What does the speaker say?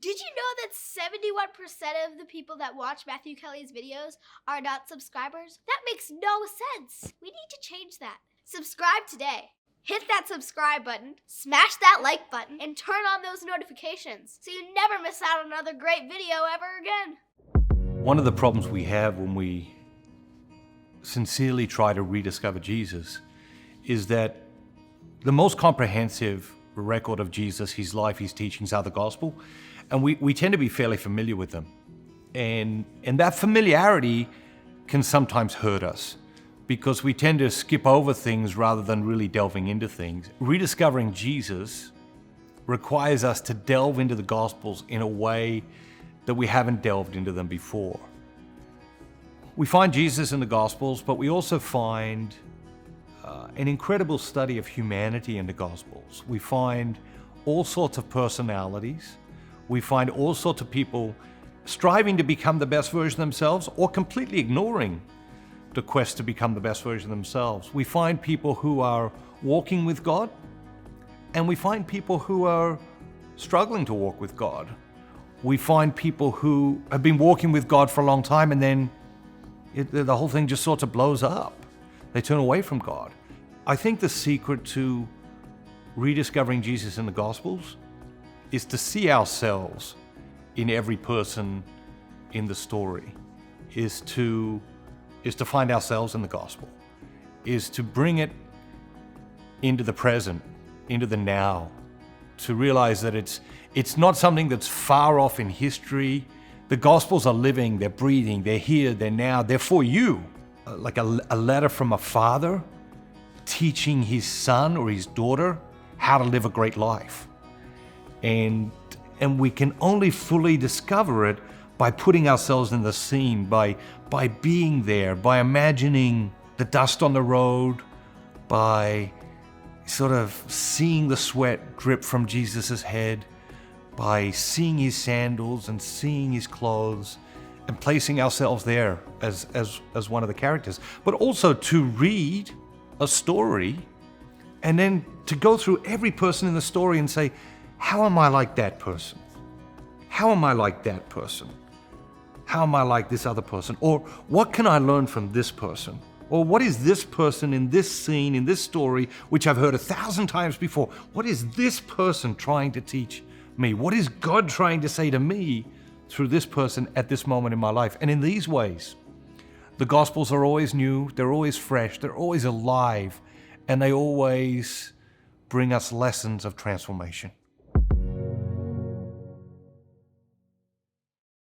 Did you know that 71% of the people that watch Matthew Kelly's videos are not subscribers? That makes no sense. We need to change that. Subscribe today. Hit that subscribe button, smash that like button, and turn on those notifications so you never miss out on another great video ever again. One of the problems we have when we sincerely try to rediscover Jesus is that the most comprehensive record of Jesus, his life, his teachings are the gospel, and we tend to be fairly familiar with them. And that familiarity can sometimes hurt us because we tend to skip over things rather than really delving into things. Rediscovering Jesus requires us to delve into the Gospels in a way that we haven't delved into them before. We find Jesus in the Gospels, but we also find an incredible study of humanity in the Gospels. We find all sorts of personalities. We find all sorts of people striving to become the best version of themselves or completely ignoring the quest to become the best version of themselves. We find people who are walking with God, and we find people who are struggling to walk with God. We find people who have been walking with God for a long time, and then the whole thing just sort of blows up. They turn away from God. I think the secret to rediscovering Jesus in the Gospels is to see ourselves in every person in the story, is to find ourselves in the gospel, is to bring it into the present, into the now, to realize that it's not something that's far off in history. The Gospels are living, they're breathing, they're here, they're now, they're for you. Like a letter from a father teaching his son or his daughter how to live a great life. And we can only fully discover it by putting ourselves in the scene, by being there, by imagining the dust on the road, by sort of seeing the sweat drip from Jesus's head, by seeing his sandals and seeing his clothes, and placing ourselves there as one of the characters. But also to read a story and then to go through every person in the story and say, how am I like that person? How am I like that person? How am I like this other person? Or what can I learn from this person? Or what is this person in this scene, in this story, which I've heard 1,000 times before? What is this person trying to teach me? What is God trying to say to me through this person at this moment in my life? And in these ways, the Gospels are always new, they're always fresh, they're always alive, and they always bring us lessons of transformation.